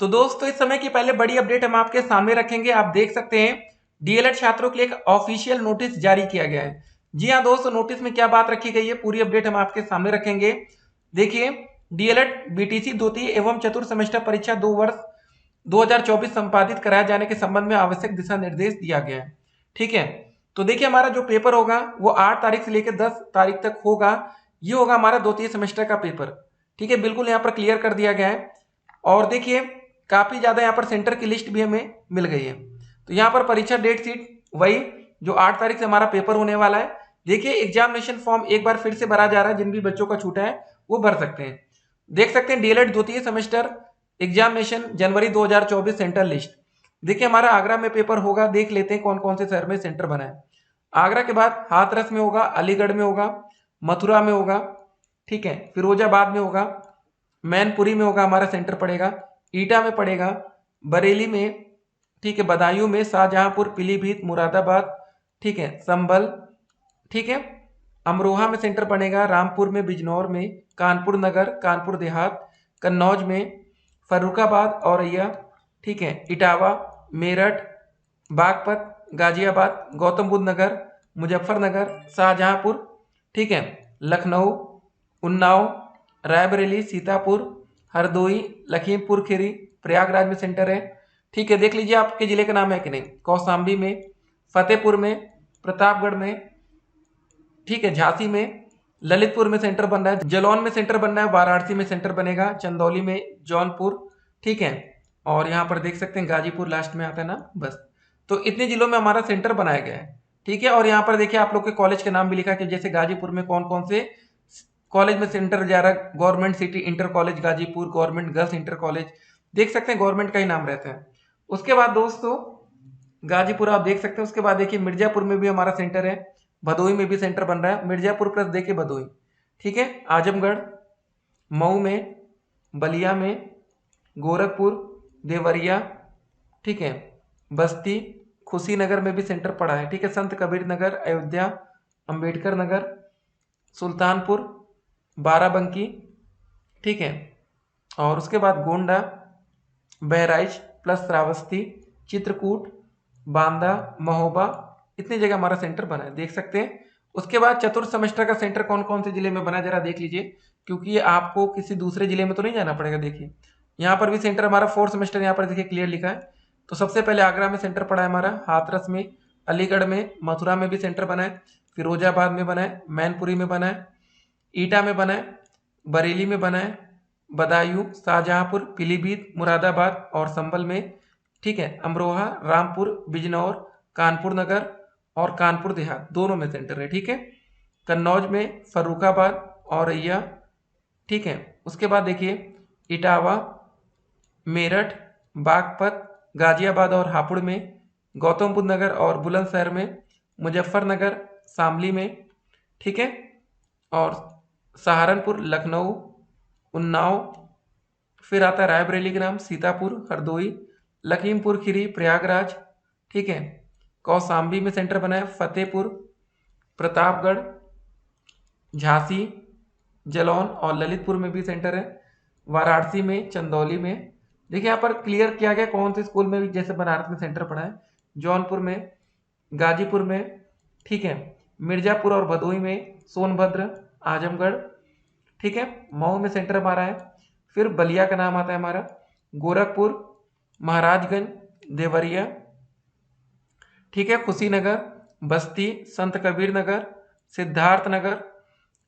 तो दोस्तों इस समय की पहले बड़ी अपडेट हम आपके सामने रखेंगे। आप देख सकते हैं डीएलएड छात्रों के लिए एक ऑफिशियल नोटिस जारी किया गया है। जी हाँ दोस्तों, नोटिस में क्या बात रखी गई है पूरी अपडेट हम आपके सामने रखेंगे। देखिए, डीएलएड बीटीसी द्वितीय एवं चतुर्थ सेमेस्टर परीक्षा 2 वर्ष 2024 संपादित कराए जाने के संबंध में आवश्यक दिशा निर्देश दिया गया है। ठीक है, तो देखिए हमारा जो पेपर होगा वो 8 तारीख से लेकर 10 तारीख तक होगा। ये होगा हमारा द्वितीय सेमेस्टर का पेपर। ठीक है, बिल्कुल यहाँ पर क्लियर कर दिया गया है। और देखिए काफी ज्यादा यहाँ पर सेंटर की लिस्ट भी हमें मिल गई है। तो यहाँ पर परीक्षा डेट शीट वही जो 8 तारीख से हमारा पेपर होने वाला है। देखिए एग्जामिनेशन फॉर्म एक बार फिर से भरा जा रहा है, जिन भी बच्चों का छूटा है वो भर सकते हैं। देख सकते हैं डीएलएड द्वितीय सेमेस्टर एग्जामिनेशन जनवरी 2024 सेंटर लिस्ट। देखिए हमारा आगरा में पेपर होगा, देख लेते हैं कौन कौन से शहर में सेंटर बना है। आगरा के बाद हाथरस में होगा, अलीगढ़ में होगा, मथुरा में होगा, ठीक है, फिरोजाबाद में होगा, मैनपुरी में होगा हमारा सेंटर पड़ेगा, ईटा में पड़ेगा, बरेली में, ठीक है, बदायूं में, शाहजहांपुर, पीलीभीत, मुरादाबाद, ठीक है, संभल, ठीक है, अमरोहा में सेंटर बनेगा, रामपुर में, बिजनौर में, कानपुर नगर, कानपुर देहात, कन्नौज में, फर्रुखाबाद, औरैया, ठीक है, इटावा, मेरठ, बागपत, गाजियाबाद, गौतम बुद्ध नगर, मुजफ्फरनगर, शाहजहांपुर, ठीक है, लखनऊ, उन्नाव, रायबरेली, सीतापुर, हरदोई, लखीमपुर खीरी, प्रयागराज में सेंटर है। ठीक है, देख लीजिए आपके जिले का नाम है कि नहीं। कौशाम्बी में, फतेहपुर में, प्रतापगढ़ में, ठीक है, झांसी में, ललितपुर में सेंटर बन रहा है, जालौन में सेंटर बन रहा है, वाराणसी में सेंटर बनेगा, चंदौली में, जौनपुर, ठीक है, और यहाँ पर देख सकते हैं गाजीपुर लास्ट में आता है ना, बस। तो इतने जिलों में हमारा सेंटर बनाया गया है। ठीक है, और यहाँ पर देखिए आप लोग के कॉलेज के नाम भी लिखा है कि जैसे गाजीपुर में कौन कौन से कॉलेज में सेंटर जा रहा है। Government city inter college Ghazipur, government girls inter college, देख सकते हैं गवर्नमेंट का ही नाम रहता है। उसके बाद दोस्तों गाजीपुर आप देख सकते हैं। उसके बाद देखिए मिर्जापुर में भी हमारा सेंटर है, भदोई में भी सेंटर बन रहा है, मिर्जापुर प्लस देखिए भदोई, ठीक है, आजमगढ़, मऊ में, बलिया में, गोरखपुर, देवरिया, ठीक है, बस्ती, खुशीनगर में भी सेंटर पड़ा है, ठीक है, संत कबीर नगर, अयोध्या, अंबेडकर नगर, सुल्तानपुर, बाराबंकी, ठीक है, और उसके बाद गोंडा, बहराइच प्लस श्रावस्ती, चित्रकूट, बांदा, महोबा, इतनी जगह हमारा सेंटर बना है, देख सकते हैं। उसके बाद चतुर्थ सेमेस्टर का सेंटर कौन कौन से जिले में बना जरा देख लीजिए, क्योंकि ये आपको किसी दूसरे जिले में तो नहीं जाना पड़ेगा। देखिए यहाँ पर भी सेंटर हमारा फोर्थ सेमेस्टर यहाँ पर देखिए क्लियर लिखा है। तो सबसे पहले आगरा में सेंटर पड़ा है हमारा, हाथरस में, अलीगढ़ में, मथुरा में भी सेंटर बना है, फिरोजाबाद में बना है, मैनपुरी में बना है, ईटा में बना है, बरेली में बना है, बदायूं, शाहजहांपुर, पीलीभीत, मुरादाबाद और संभल में, ठीक है, अमरोहा, रामपुर, बिजनौर, कानपुर नगर और कानपुर देहात दोनों में सेंटर है। ठीक है, कन्नौज में, फर्रुखाबाद, औरैया, ठीक है, उसके बाद देखिए इटावा, मेरठ, बागपत, गाजियाबाद और हापुड़ में, गौतम बुद्ध नगर और बुलंदशहर में, मुजफ्फरनगर, शामली में, ठीक है, और सहारनपुर, लखनऊ, उन्नाव, फिर आता है रायबरेली के नाम, सीतापुर, हरदोई, लखीमपुर खीरी, प्रयागराज, ठीक है, कौशाम्बी में सेंटर बना है, फतेहपुर, प्रतापगढ़, झांसी, जालौन और ललितपुर में भी सेंटर है, वाराणसी में, चंदौली में। देखिए यहाँ पर क्लियर किया गया कौन से स्कूल में भी, जैसे बनारस में सेंटर पड़ा है, जौनपुर में, गाजीपुर में, ठीक है, मिर्जापुर और भदोई में, सोनभद्र, आजमगढ़, ठीक है, मऊ में सेंटर हमारा है, फिर बलिया का नाम आता है हमारा, गोरखपुर, महाराजगंज, देवरिया, ठीक है, कुशीनगर, बस्ती, संत कबीर नगर, सिद्धार्थ नगर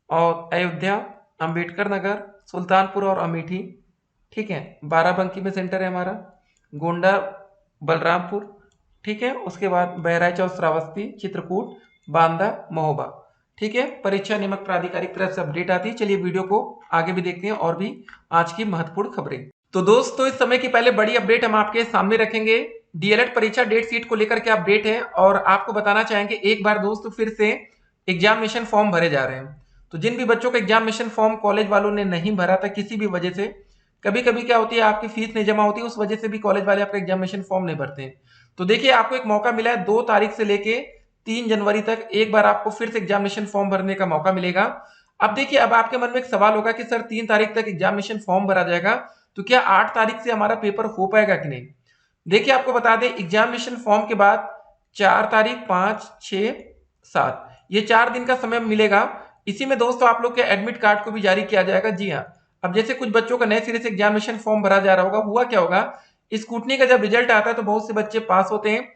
और अयोध्या, अंबेडकर नगर, सुल्तानपुर और अमेठी, ठीक है, बाराबंकी में सेंटर है हमारा, गोंडा, बलरामपुर, ठीक है, उसके बाद बहराइच और श्रावस्ती, चित्रकूट, बांदा, महोबा। ठीक है, परीक्षा नियामक प्राधिकारी की तरफ से अपडेट आती है। चलिए वीडियो को आगे भी देखते हैं और भी आज की महत्वपूर्ण खबरें। तो दोस्तों इस समय की पहले बड़ी अपडेट हम आपके सामने रखेंगे। डीएलएड परीक्षा डेट शीट को लेकर के अपडेट है और आपको बताना चाहेंगे एक बार दोस्तों फिर से एग्जामिनेशन फॉर्म भरे जा रहे हैं। तो जिन भी बच्चों का एग्जामिनेशन फॉर्म कॉलेज वालों ने नहीं भरा था किसी भी वजह से, कभी कभी क्या होती है आपकी फीस नहीं जमा होती, उस वजह से भी कॉलेज वाले आपका एग्जामिनेशन फॉर्म नहीं भरते हैं। तो देखिए आपको एक मौका मिला है 2 तारीख से लेके 3 जनवरी तक एक बार आपको फिर से एग्जामिनेशन फॉर्म भरने का मौका मिलेगा। अब देखिए अब आपके मन में एक सवाल होगा कि सर 3 तारीख तक एग्जामिनेशन फॉर्म भरा जाएगा, तो क्या 8 तारीख से हमारा पेपर हो पाएगा कि नहीं। देखिए आपको बता दें एग्जामिनेशन फॉर्म के बाद 4 तारीख 5, 6, 7 ये 4 दिन का समय मिलेगा। इसी में दोस्तों आप लोग के एडमिट कार्ड को भी जारी किया जाएगा। जी हाँ, अब जैसे कुछ बच्चों का नए सिरे से एग्जामिनेशन फॉर्म भरा जा रहा होगा, हुआ क्या होगा, स्कूटनी का जब रिजल्ट आता है तो बहुत से बच्चे पास होते हैं,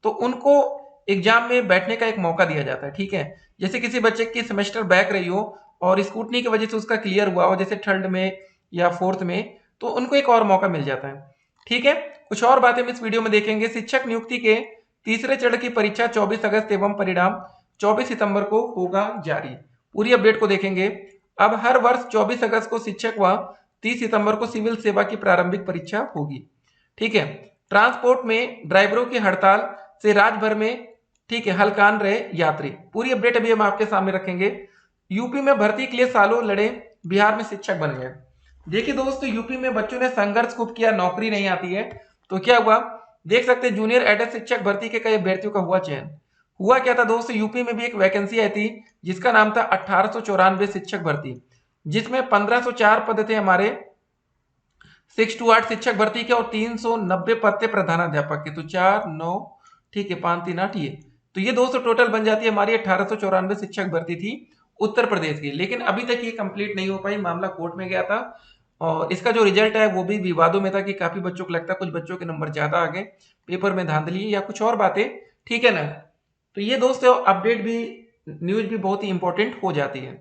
तो उनको एग्जाम में बैठने का एक मौका दिया जाता है। ठीक है, जैसे किसी बच्चे की सेमेस्टर बैक रही हो और स्कूटनी की वजह से उसका क्लियर हुआ हो, जैसे थर्ड में या फोर्थ में, तो उनको एक और मौका मिल जाता है। ठीक है, कुछ और बातें हम इस वीडियो में देखेंगे। शिक्षक नियुक्ति के तीसरे चरण की परीक्षा 24 अगस्त एवं परिणाम 24 सितंबर को होगा जारी। पूरी अपडेट को देखेंगे। अब हर वर्ष 24 अगस्त को शिक्षक व 30 सितंबर को सिविल सेवा की प्रारंभिक परीक्षा होगी। ठीक है, ट्रांसपोर्ट में ड्राइवरों की हड़ताल से राज्य भर में ठीक है हलकान रहे यात्री। पूरी अपडेट अभी हम आपके सामने रखेंगे। यूपी में भर्ती के लिए सालों लड़े, बिहार में शिक्षक बन गए। देखिए दोस्तों, यूपी में बच्चों ने संघर्ष खूब किया, नौकरी नहीं आती है, तो क्या हुआ देख सकते हैं, जूनियर एडेड शिक्षक भर्ती के कई अभ्यर्थियों का हुआ चयन। हुआ क्या था दोस्तों, यूपी में भी एक वैकेंसी आई थी जिसका नाम था 1894 शिक्षक भर्ती, जिसमें 1504 पद थे हमारे 6 to 8 शिक्षक भर्ती के और 390 पद थे प्रधानाध्यापक के। तो 4 9 ठीक है 5 3 8 ये, तो ये 200 टोटल बन जाती है हमारी 1894 शिक्षक भर्ती थी उत्तर प्रदेश की। लेकिन अभी तक ये कंप्लीट नहीं हो पाई, मामला कोर्ट में गया था और इसका जो रिजल्ट है वो भी विवादों में था कि काफी बच्चों को लगता है कुछ बच्चों के नंबर ज्यादा आ गए, पेपर में धांधली या कुछ और बातें। ठीक है ना, तो ये दोस्तों अपडेट भी, न्यूज भी बहुत ही इंपॉर्टेंट हो जाती है।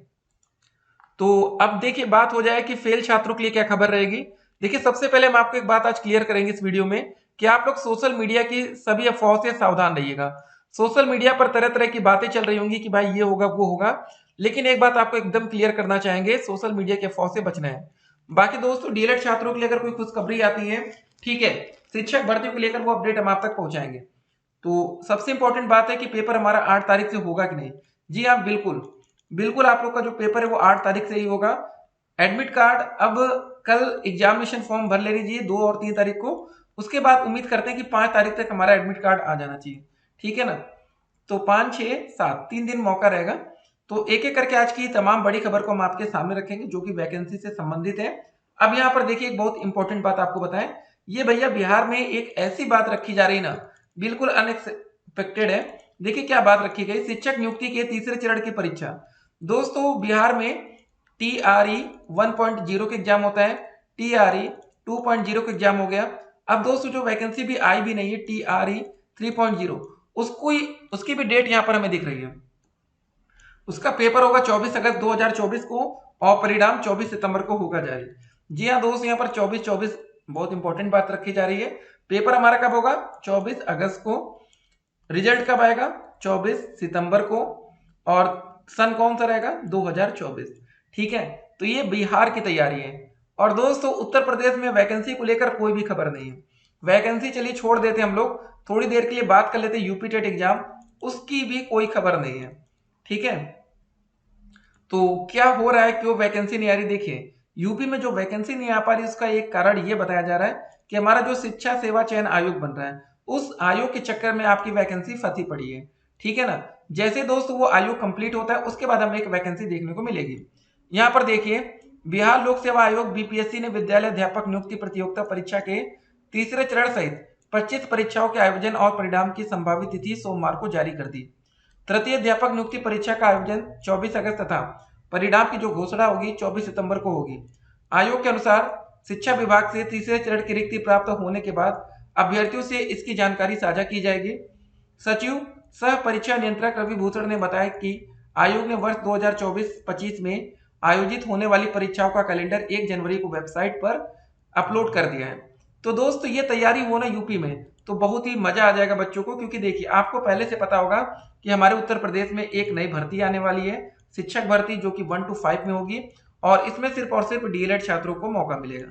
तो अब देखिए बात हो जाए कि फेल छात्रों के लिए क्या खबर रहेगी। देखिए सबसे पहले हम आपको एक बात आज क्लियर करेंगे इस वीडियो में कि आप लोग सोशल मीडिया की सभी अफवाहों से सावधान रहिएगा। सोशल मीडिया पर तरह तरह की बातें चल रही होंगी कि भाई ये होगा वो होगा, लेकिन एक बात आपको एकदम क्लियर करना चाहेंगे, सोशल मीडिया के अफवाह से बचना है। बाकी दोस्तों डीएलएड छात्रों के लिए अगर कोई खुशखबरी आती है, ठीक है, शिक्षक भर्ती को लेकर वो अपडेट हम आप तक पहुंचाएंगे। तो सबसे इंपॉर्टेंट बात है कि पेपर हमारा 8 तारीख से होगा कि नहीं। जी हाँ बिल्कुल, बिल्कुल आप लोग का जो पेपर है वो 8 तारीख से ही होगा। एडमिट कार्ड अब कल एग्जामिनेशन फॉर्म भर ले लीजिए 2 और 3 तारीख को, उसके बाद उम्मीद करते हैं कि 5 तारीख तक हमारा एडमिट कार्ड आ जाना चाहिए। ठीक है ना, तो 5 6 7 3 दिन मौका रहेगा। तो एक एक करके आज की तमाम बड़ी खबर को हम आपके सामने रखेंगे जो कि वैकेंसी से संबंधित है। अब यहाँ पर देखिए एक बहुत इंपॉर्टेंट बात आपको बताएं, ये भैया बिहार में एक ऐसी बात रखी जा रही ना, बिल्कुल अनएक्सपेक्टेड है। देखिए क्या बात रखी गई, शिक्षक नियुक्ति के तीसरे चरण की परीक्षा। दोस्तों बिहार में TRE 1.0 के एग्जाम होता है, TRE 2.0 का एग्जाम हो गया। अब दोस्तों जो वैकेंसी भी आई भी नहीं है TRE 3.0, उसकी भी डेट यहां पर हमें दिख रही है। उसका पेपर होगा 24 अगस्त 2024 को और परिणाम 24 सितंबर को होगा जारी। जी हाँ दोस्त, यहाँ पर 24 बहुत इंपॉर्टेंट बात रखी जा रही है। पेपर हमारा कब होगा 24 अगस्त को, रिजल्ट कब आएगा 24 सितंबर को, और सन कौन सा रहेगा 2024। ठीक है, तो ये बिहार की तैयारी है। और दोस्तों उत्तर प्रदेश में वैकेंसी को लेकर कोई भी खबर नहीं है। वैकेंसी चलिए छोड़ देते हम लोग, थोड़ी देर के लिए बात कर लेते यूपी टेट एग्जाम, उसकी भी कोई खबर नहीं है। ठीक है, तो क्या हो रहा है, क्यों वैकेंसी नहीं आ रही। देखिए यूपी में जो वैकेंसी नहीं आ पा रही उसका एक कारण ये बताया जा रहा है कि हमारा जो शिक्षा सेवा चयन आयोग बन रहा है, उस आयोग के चक्कर में आपकी वैकेंसी फंसी पड़ी है। ठीक है ना, जैसे दोस्तों वो आयोग कंप्लीट होता है उसके बाद हमें एक वैकेंसी देखने को मिलेगी। यहाँ पर देखिए बिहार लोक सेवा आयोग बीपीएससी ने विद्यालय अध्यापक नियुक्ति प्रतियोगिता परीक्षा के तीसरे चरण सहित 25 परीक्षाओं के आयोजन और परिणाम की संभावित तिथि सोमवार को जारी कर दी। तृतीय अध्यापक नियुक्ति परीक्षा का आयोजन 24 अगस्त तथा परिणाम की जो घोषणा होगी 24 सितंबर को होगी। आयोग के अनुसार शिक्षा विभाग से तीसरे चरण की रिक्ति प्राप्त होने के बाद अभ्यर्थियों से इसकी जानकारी साझा की जाएगी। सचिव सह परीक्षा नियंत्रक रवि भूषण ने बताया कि आयोग ने वर्ष 2024-25 में आयोजित होने वाली परीक्षाओं का कैलेंडर 1 जनवरी को वेबसाइट पर अपलोड कर दिया है। तो दोस्तों ये तैयारी हो ना यूपी में, तो बहुत ही मजा आ जाएगा बच्चों को, क्योंकि देखिए आपको पहले से पता होगा कि हमारे उत्तर प्रदेश में एक नई भर्ती आने वाली है, शिक्षक भर्ती, जो कि 1 to 5 में होगी और इसमें सिर्फ और सिर्फ डीएलएड छात्रों को मौका मिलेगा।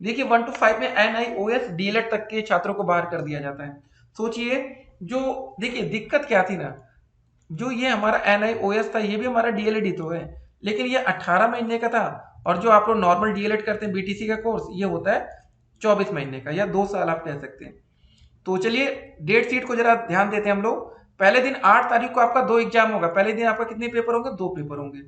देखिए 1 to 5 में NIOS डीएलएड तक के छात्रों को बाहर कर दिया जाता है। सोचिए, जो देखिए दिक्कत क्या थी ना, जो ये हमारा NIOS था ये भी हमारा डीएलएड ही तो है, लेकिन ये 18 महीने का था, और जो आप लोग नॉर्मल डीएलएड करते हैं बीटीसी का कोर्स, ये होता है 24 महीने का या 2 साल आप कह सकते हैं। तो चलिए डेट शीट को जरा ध्यान देते हैं हम लोग। पहले दिन 8 तारीख को आपका 2 एग्जाम होगा। पहले दिन आपका कितने पेपर होंगे, 2 पेपर होंगे।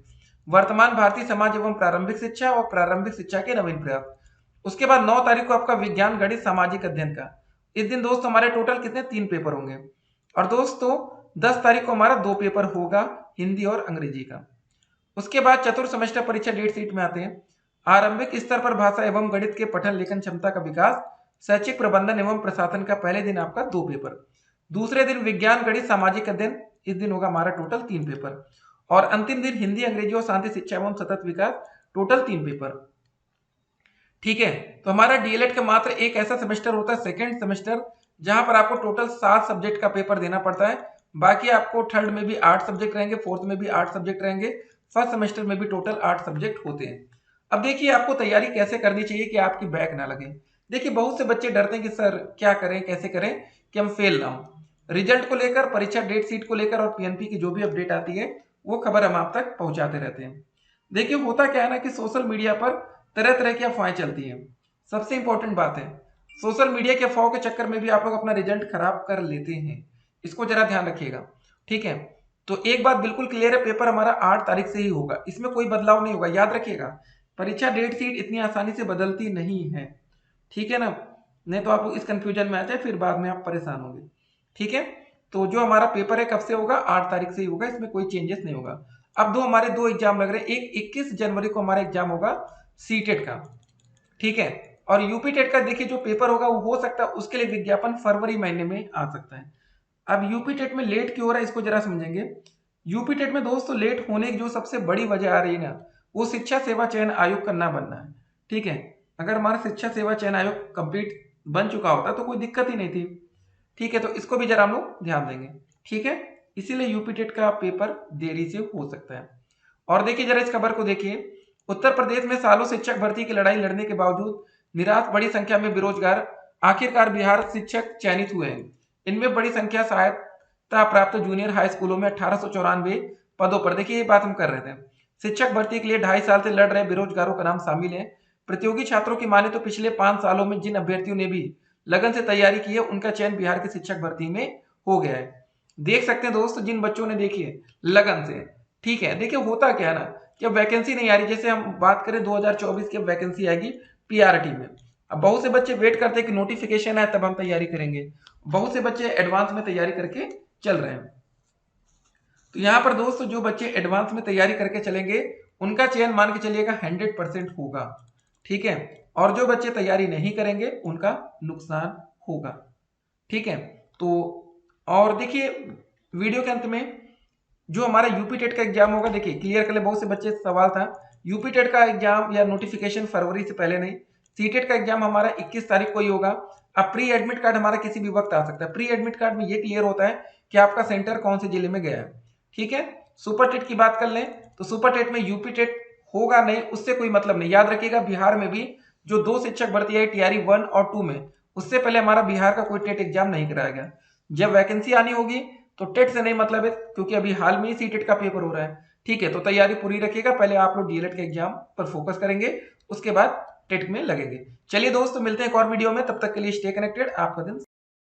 वर्तमान भारतीय समाज एवं प्रारंभिक शिक्षा और प्रारंभिक शिक्षा के नवीन प्रयोग। उसके बाद 9 तारीख को आपका विज्ञान गणित सामाजिक अध्ययन का। इस दिन दोस्तों हमारे टोटल कितने 3 पेपर होंगे। और दोस्तों 10 तारीख को हमारा 2 पेपर होगा, हिंदी और अंग्रेजी का। उसके बाद चतुर्थ सेमेस्टर परीक्षा डेट शीट में आते हैं। आरंभिक स्तर पर भाषा एवं गणित के पठन लेखन क्षमता का विकास, शैक्षिक प्रबंधन एवं प्रशासन का पहले दिन आपका 2 पेपर। दूसरे दिन विज्ञान गणित सामाजिक अध्ययन, इस दिन होगा हमारा टोटल 3 पेपर। और अंतिम दिन हिंदी अंग्रेजी और शांति शिक्षा एवं सतत विकास, टोटल 3 पेपर। ठीक है, तो हमारा डीएलएड का मात्र एक ऐसा सेमेस्टर होता है सेकेंड सेमेस्टर, जहां पर आपको टोटल 7 सब्जेक्ट का पेपर देना पड़ता है। बाकी आपको थर्ड में भी 8 सब्जेक्ट रहेंगे, फोर्थ में भी 8 सब्जेक्ट रहेंगे, फर्स्ट सेमेस्टर में भी टोटल 8 सब्जेक्ट होते हैं। अब देखिए आपको तैयारी कैसे करनी चाहिए कि आपकी बैक ना लगे। देखिए बहुत से बच्चे डरते हैं कि सर क्या करें, कैसे करें कि हम फेल ना हो। रिजल्ट को लेकर, परीक्षा डेट शीट को लेकर और पीएनपी की जो भी अपडेट आती है वो खबर हम आप तक पहुंचाते रहते हैं। देखिए होता क्या है ना कि सोशल मीडिया पर तरह तरह की अफवाहें चलती हैं। सबसे इंपॉर्टेंट बात है, सोशल मीडिया के अफवाहों के चक्कर में भी आप लोग अपना रिजल्ट खराब कर लेते हैं, इसको जरा ध्यान रखिएगा। ठीक है, तो एक बात बिल्कुल क्लियर है, पेपर हमारा 8 तारीख से ही होगा, इसमें कोई बदलाव नहीं होगा। याद रखिएगा परीक्षा डेट शीट इतनी आसानी से बदलती नहीं है। ठीक है ना, नहीं तो आप इस कंफ्यूजन में आ जाए, फिर बाद में आप परेशान होंगे। ठीक है, तो जो हमारा पेपर है कब से होगा, 8 तारीख से ही होगा, इसमें कोई चेंजेस नहीं होगा। अब हमारे 2 एग्जाम लग रहे हैं, एक 21 जनवरी को हमारा एग्जाम होगा सीटेट का। ठीक है, और यूपी टेट का देखिए जो पेपर होगा वो हो सकता है उसके लिए विज्ञापन फरवरी महीने में आ सकता है। अब यूपी टेट में लेट क्यों हो रहा है इसको जरा समझेंगे। यूपी टेट में दोस्तों लेट होने की जो सबसे बड़ी वजह आ रही है ना, वो शिक्षा सेवा चयन आयोग का ना बनना है। ठीक है, अगर हमारा शिक्षा सेवा चयन आयोग कंप्लीट बन चुका होता तो कोई दिक्कत ही नहीं थी। ठीक है, तो इसको भी जरा हम लोग ध्यान देंगे। ठीक है, इसीलिए यूपी टेट का पेपर देरी से हो सकता है। और देखिए जरा इस खबर को देखिए, उत्तर प्रदेश में सालों शिक्षक भर्ती की लड़ाई लड़ने के बावजूद निराश बड़ी संख्या में बेरोजगार, आखिरकार बिहार शिक्षक चयनित हुए हैं। इनमें बड़ी संख्या सहायता प्राप्त जूनियर हाई स्कूलों में 1894 पदों पर, देखिए ये बात हम कर रहे थे, शिक्षक भर्ती के लिए 2.5 साल से लड़ रहे बेरोजगारों का नाम शामिल है। प्रतियोगी छात्रों की माने तो पिछले 5 सालों में जिन अभ्यर्थियों ने भी लगन से तैयारी की है उनका चयन बिहार की शिक्षक भर्ती में हो गया है। देख सकते हैं दोस्तों जिन बच्चों ने देखिए लगन से। ठीक है, देखिए होता क्या है ना कि अब वैकेंसी नहीं आ रही, जैसे हम बात करें 2024 की वैकेंसी आएगी पीआरटी में। अब बहुत से बच्चे वेट करते हैं कि नोटिफिकेशन है तब हम तैयारी करेंगे, बहुत से बच्चे एडवांस में तैयारी करके चल रहे हैं। तो यहाँ पर दोस्तों जो बच्चे एडवांस में तैयारी करके चलेंगे उनका चयन मान के चलिएगा 100% होगा। ठीक है, और जो बच्चे तैयारी नहीं करेंगे उनका नुकसान होगा। ठीक है, तो और देखिए वीडियो के अंत में जो हमारा यूपी टेट का एग्जाम होगा, देखिए क्लियर कर ले, बहुत से बच्चे सवाल था यूपी टेट का एग्जाम या नोटिफिकेशन फरवरी से पहले नहीं, सीटेट का एग्जाम हमारा 21 तारीख को ही होगा। अब प्री एडमिट कार्ड हमारा किसी भी वक्त आ सकता है। प्री एडमिट कार्ड में ये क्लियर होता है कि आपका सेंटर कौन से जिले में गया है। ठीक है, सुपर टेट की बात कर लें तो सुपर टेट में यूपी टेट होगा नहीं, उससे कोई मतलब नहीं। याद रखिएगा बिहार में भी जो 2 शिक्षक भर्ती है टीआरई 1 और 2 में, उससे पहले हमारा बिहार का कोई टेट एग्जाम नहीं कराया गया। जब वैकेंसी आनी होगी तो टेट से नहीं मतलब है, क्योंकि अभी हाल में ही सीटेट का पेपर हो रहा है। ठीक है, तो तैयारी पूरी रखिएगा, पहले आप लोग डीएलएड के एग्जाम पर फोकस करेंगे, उसके बाद टेट में लगेंगे। चलिए दोस्तों मिलते हैं एक और वीडियो में, तब तक के लिए स्टे कनेक्टेड। आपका दिन